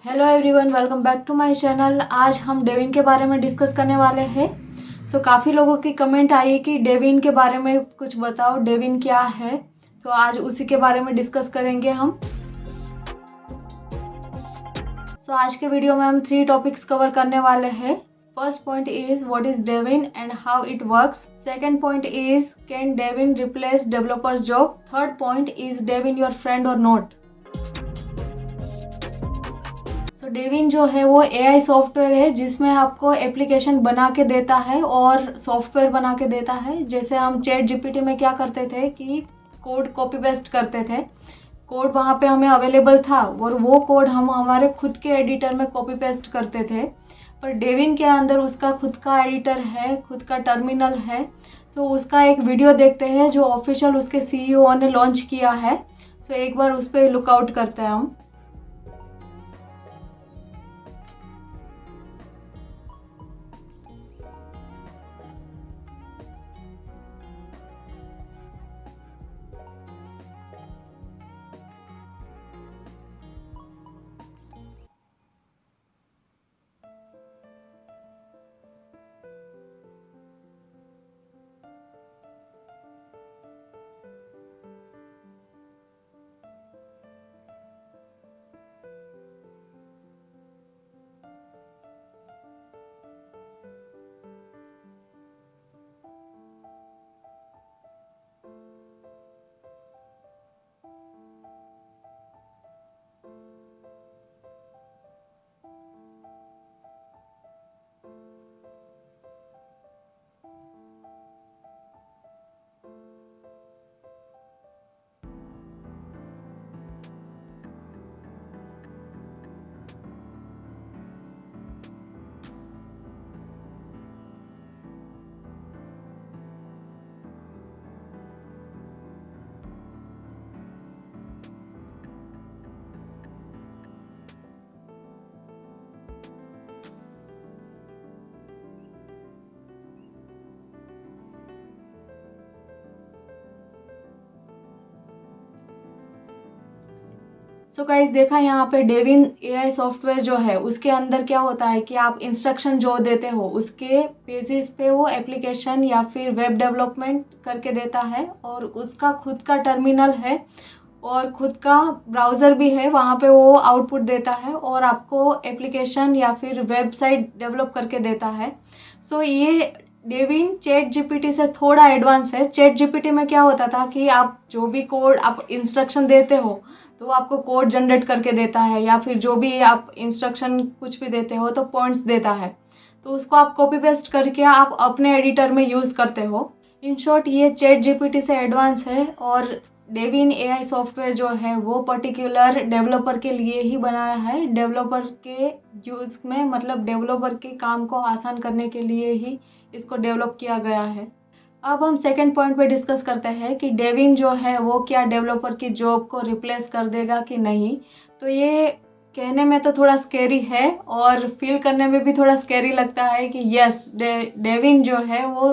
Hello everyone, welcome back to my channel. आज हम Devine के बारे में डिस्कस करने वाले हैं। काफ़ी लोगों की कमेंट आई कि डेविन के बारे में कुछ बताओ, डेविन क्या है। तो आज उसी के बारे में डिस्कस करेंगे हम। आज के वीडियो में हम 3 टॉपिक्स कवर करने वाले हैं। First point is what is Devin and how it works. Second point is can Devin replace developers job. Third point is Devin your friend or not. Devin जो है वो एआई सॉफ्टवेयर है जिसमें आपको application बना के देता है और सॉफ्टवेयर बना के देता है। जैसे हम चैट जीपीटी में क्या करते थे कि कोड कॉपी पेस्ट करते थे, कोड वहाँ पे हमें अवेलेबल था और वो कोड हम हमारे खुद के एडिटर में कॉपी पेस्ट करते थे। पर डेविन के अंदर उसका खुद का एडिटर है, खुद का टर्मिनल है। तो उसका एक वीडियो देखते हैं जो ऑफिशियल उसके सीईओ ने लॉन्च किया है। एक बार उस पर लुकआउट करते हैं हम। गाइस देखा यहाँ पे डेविन एआई सॉफ्टवेयर जो है उसके अंदर क्या होता है कि आप इंस्ट्रक्शन जो देते हो उसके बेसिस पे वो एप्लीकेशन या फिर वेब डेवलपमेंट करके देता है और उसका खुद का टर्मिनल है और खुद का ब्राउज़र भी है, वहाँ पे वो आउटपुट देता है और आपको एप्लीकेशन या फिर वेबसाइट डेवलप करके देता है। ये डेविन चैट जीपीटी से थोड़ा एडवांस है। चैट जीपीटी में क्या होता था कि आप जो भी कोड आप इंस्ट्रक्शन देते हो तो आपको कोड जनरेट करके देता है या फिर जो भी आप इंस्ट्रक्शन कुछ भी देते हो तो पॉइंट्स देता है, तो उसको आप कॉपी पेस्ट करके आप अपने एडिटर में यूज़ करते हो। इन शॉर्ट ये चैट जीपीटी से एडवांस है और डेविन एआई सॉफ्टवेयर जो है वो पर्टिकुलर डेवलपर के लिए ही बनाया है। डेवलपर के यूज़ में मतलब डेवलपर के काम को आसान करने के लिए ही इसको डेवलप किया गया है। अब हम सेकंड पॉइंट पे डिस्कस करते हैं कि डेविन जो है वो क्या डेवलपर की जॉब को रिप्लेस कर देगा कि नहीं। ये कहने में तो थोड़ा स्कैरी है और फील करने में भी थोड़ा स्कैरी लगता है कि यस, डेविन जो है वो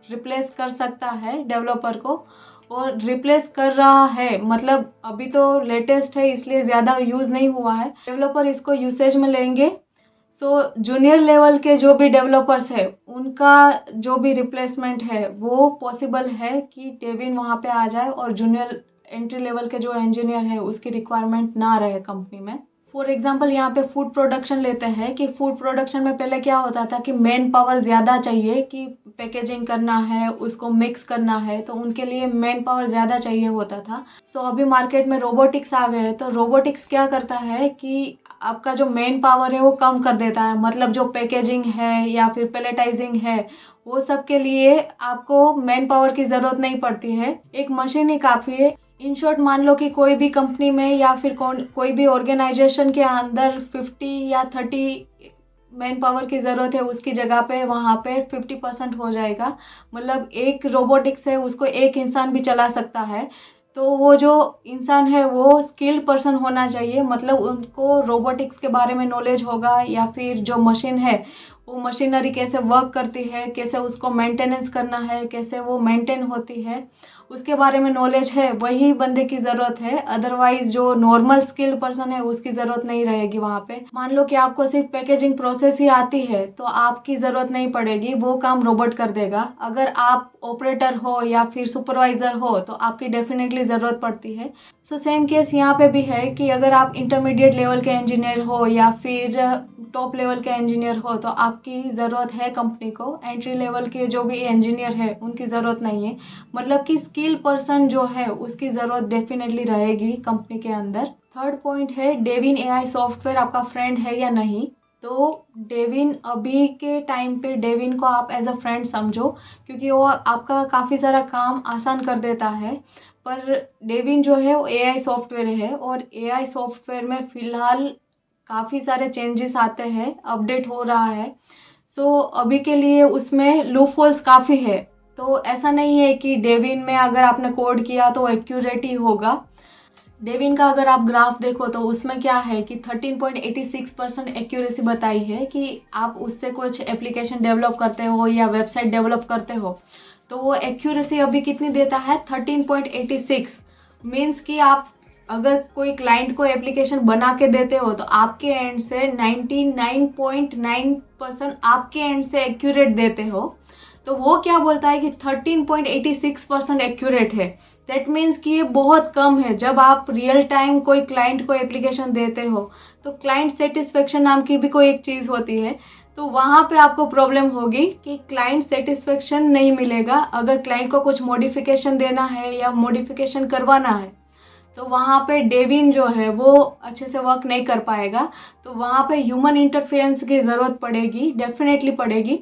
रिप्लेस कर सकता है डेवलपर को और रिप्लेस कर रहा है। मतलब अभी तो लेटेस्ट है इसलिए ज़्यादा यूज़ नहीं हुआ है, डेवलपर इसको यूसेज में लेंगे। जूनियर लेवल के जो भी डेवलपर्स है उनका जो भी रिप्लेसमेंट है वो पॉसिबल है कि डेविन वहाँ पे आ जाए और जूनियर एंट्री लेवल के जो इंजीनियर है उसकी रिक्वायरमेंट ना रहे कंपनी में। फॉर एग्जांपल यहाँ पे फूड प्रोडक्शन लेते हैं कि फूड प्रोडक्शन में पहले क्या होता था कि मैन पावर ज़्यादा चाहिए कि पैकेजिंग करना है, उसको मिक्स करना है, तो उनके लिए मैन पावर ज़्यादा चाहिए होता था। अभी मार्केट में रोबोटिक्स आ गए, तो रोबोटिक्स क्या करता है कि आपका जो मेन पावर है वो कम कर देता है। मतलब जो पैकेजिंग है या फिर पैलेटाइजिंग है वो सब के लिए आपको मैन पावर की ज़रूरत नहीं पड़ती है, एक मशीन ही काफ़ी है। इन शॉर्ट मान लो कि कोई भी कंपनी में या फिर कोई भी ऑर्गेनाइजेशन के अंदर 50 या 30 मैन पावर की ज़रूरत है, उसकी जगह पे वहाँ पे 50% हो जाएगा। मतलब एक रोबोटिक्स है उसको एक इंसान भी चला सकता है। तो वो जो इंसान है वो स्किल्ड पर्सन होना चाहिए, मतलब उनको रोबोटिक्स के बारे में नॉलेज होगा या फिर जो मशीन है वो मशीनरी कैसे वर्क करती है, कैसे उसको मेंटेनेंस करना है, कैसे वो मेंटेन होती है उसके बारे में नॉलेज है, वही बंदे की ज़रूरत है। अदरवाइज जो नॉर्मल स्किल पर्सन है उसकी ज़रूरत नहीं रहेगी वहाँ पे। मान लो कि आपको सिर्फ पैकेजिंग प्रोसेस ही आती है तो आपकी ज़रूरत नहीं पड़ेगी, वो काम रोबोट कर देगा। अगर आप ऑपरेटर हो या फिर सुपरवाइज़र हो तो आपकी डेफिनेटली ज़रूरत पड़ती है। सो सेम केस यहाँ पे भी है कि अगर आप इंटरमीडिएट लेवल के इंजीनियर हो या फिर टॉप लेवल के इंजीनियर हो तो आपकी ज़रूरत है कंपनी को। एंट्री लेवल के जो भी इंजीनियर है उनकी ज़रूरत नहीं है। मतलब कि स्किल पर्सन जो है उसकी ज़रूरत डेफिनेटली रहेगी कंपनी के अंदर। थर्ड पॉइंट है डेविन एआई सॉफ्टवेयर आपका फ्रेंड है या नहीं। तो डेविन अभी के टाइम पे डेविन को आप एज अ फ्रेंड समझो, क्योंकि वो आपका काफ़ी सारा काम आसान कर देता है। पर डेविन जो है वो एआई सॉफ्टवेयर है और एआई सॉफ्टवेयर में फ़िलहाल काफ़ी सारे चेंजेस आते हैं, अपडेट हो रहा है। सो अभी के लिए उसमें लूप होल्स काफ़ी है। तो ऐसा नहीं है कि डेविन में अगर आपने कोड किया तो एक्यूरेट ही होगा। डेविन का अगर आप ग्राफ देखो तो उसमें क्या है कि 13.86% एक्यूरेसी बताई है कि आप उससे कुछ एप्लीकेशन डेवलप करते हो या वेबसाइट डेवलप करते हो तो वो एक्यूरेसी अभी कितनी देता है 13.86। मीन्स कि आप अगर कोई क्लाइंट को एप्लीकेशन बना के देते हो तो आपके एंड से 99.9% आपके एंड से एक्यूरेट देते हो। तो वो क्या बोलता है कि 13.86% एक्यूरेट है। दैट मीन्स कि ये बहुत कम है। जब आप रियल टाइम कोई क्लाइंट को एप्लीकेशन देते हो तो क्लाइंट सेटिस्फेक्शन नाम की भी कोई एक चीज़ होती है, तो वहाँ पे आपको प्रॉब्लम होगी कि क्लाइंट सेटिस्फेक्शन नहीं मिलेगा। अगर क्लाइंट को कुछ मॉडिफिकेशन देना है या मॉडिफिकेशन करवाना है तो वहाँ पे डेविन जो है वो अच्छे से वर्क नहीं कर पाएगा। तो वहाँ पे ह्यूमन इंटरफेरेंस की ज़रूरत पड़ेगी, डेफिनेटली पड़ेगी।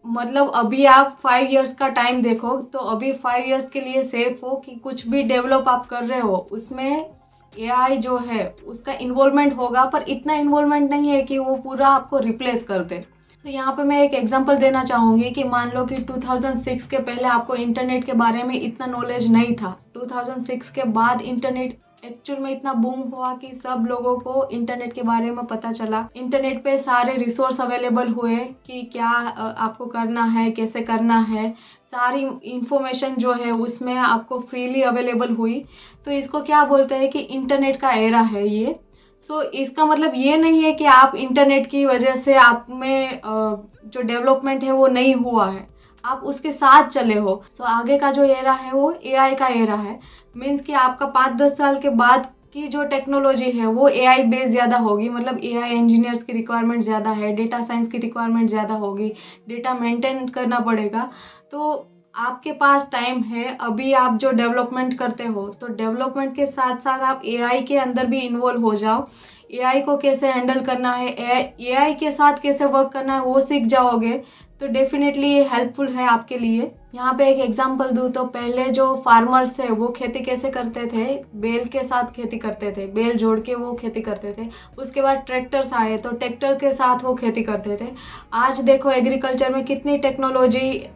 मतलब अभी आप 5 इयर्स का टाइम देखो तो अभी 5 इयर्स के लिए सेफ हो कि कुछ भी डेवलप आप कर रहे हो उसमें एआई जो है उसका इन्वॉल्वमेंट होगा, पर इतना इन्वॉल्वमेंट नहीं है कि वो पूरा आपको रिप्लेस कर दे। तो यहाँ पे मैं एक एग्जांपल देना चाहूँगी कि मान लो कि 2006 के पहले आपको इंटरनेट के बारे में इतना नॉलेज नहीं था। 2006 के बाद इंटरनेट एक्चुअल में इतना बूम हुआ कि सब लोगों को इंटरनेट के बारे में पता चला। इंटरनेट पे सारे रिसोर्स अवेलेबल हुए कि क्या आपको करना है, कैसे करना है। सारी इंफॉर्मेशन जो है उसमें आपको फ्रीली अवेलेबल हुई। तो इसको क्या बोलते हैं कि इंटरनेट का एरा है ये। सो इसका मतलब ये नहीं है कि आप इंटरनेट की वजह से आप में जो डेवलपमेंट है वो नहीं हुआ है, आप उसके साथ चले हो। सो आगे का जो एरा है वो एआई का एरा है। मीन्स कि आपका 5-10 साल के बाद की जो टेक्नोलॉजी है वो एआई बेस ज़्यादा होगी। मतलब एआई इंजीनियर्स की रिक्वायरमेंट ज़्यादा है, डेटा साइंस की रिक्वायरमेंट ज़्यादा होगी, डेटा मेंटेन करना पड़ेगा। तो आपके पास टाइम है, अभी आप जो डेवलपमेंट करते हो तो डेवलपमेंट के साथ साथ आप एआई के अंदर भी इन्वॉल्व हो जाओ। एआई को कैसे हैंडल करना है, एआई के साथ कैसे वर्क करना है वो सीख जाओगे तो डेफिनेटली ये हेल्पफुल है आपके लिए। यहाँ पे एक एग्जांपल दूँ तो पहले जो फार्मर्स थे वो खेती कैसे करते थे, बैल के साथ खेती करते थे, बैल जोड़ के वो खेती करते थे। उसके बाद ट्रैक्टर्स आए तो ट्रैक्टर के साथ वो खेती करते थे। आज देखो एग्रीकल्चर में कितनी टेक्नोलॉजी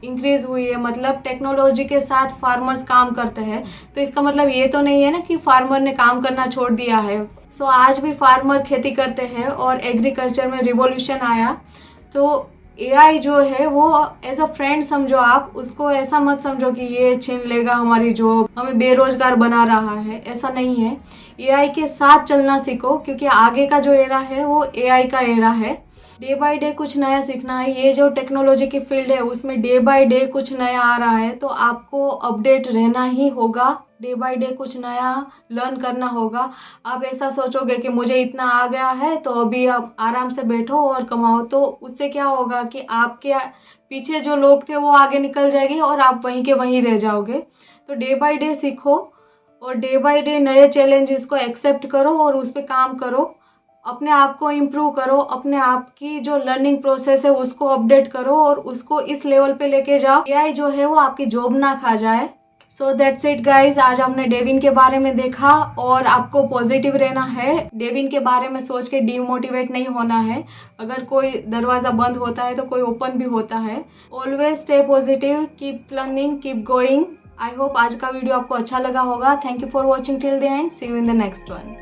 इंक्रीज हुई है, मतलब टेक्नोलॉजी के साथ फार्मर्स काम करते हैं। तो इसका मतलब ये तो नहीं है ना कि फार्मर ने काम करना छोड़ दिया है। सो आज भी फार्मर खेती करते हैं और एग्रीकल्चर में रिवॉल्यूशन आया। तो एआई जो है वो एज अ फ्रेंड समझो आप उसको, ऐसा मत समझो कि ये छीन लेगा हमारी जॉब, हमें बेरोजगार बना रहा है, ऐसा नहीं है। एआई के साथ चलना सीखो क्योंकि आगे का जो एरा है वो एआई का एरा है। डे बाय डे कुछ नया सीखना है। ये जो टेक्नोलॉजी की फील्ड है उसमें डे बाय डे कुछ नया आ रहा है तो आपको अपडेट रहना ही होगा। डे बाय डे कुछ नया लर्न करना होगा। आप ऐसा सोचोगे कि मुझे इतना आ गया है तो अभी आप आराम से बैठो और कमाओ, तो उससे क्या होगा कि आपके पीछे जो लोग थे वो आगे निकल जाएंगे और आप वहीं के वहीं रह जाओगे। तो डे बाय डे सीखो और डे बाय डे नए चैलेंजेस को एक्सेप्ट करो और उस पर काम करो। अपने आप को इम्प्रूव करो, अपने आप की जो लर्निंग प्रोसेस है उसको अपडेट करो और उसको इस लेवल पे लेके जाओ एआई जो है वो आपकी जॉब ना खा जाए। सो दैट्स इट गाइज, आज हमने डेविन के बारे में देखा और आपको पॉजिटिव रहना है। डेविन के बारे में सोच के डीमोटिवेट नहीं होना है। अगर कोई दरवाज़ा बंद होता है तो कोई ओपन भी होता है। Always stay positive, keep learning, keep going. I hope आज का वीडियो आपको अच्छा लगा होगा। Thank you for watching till the end. See you in the next one.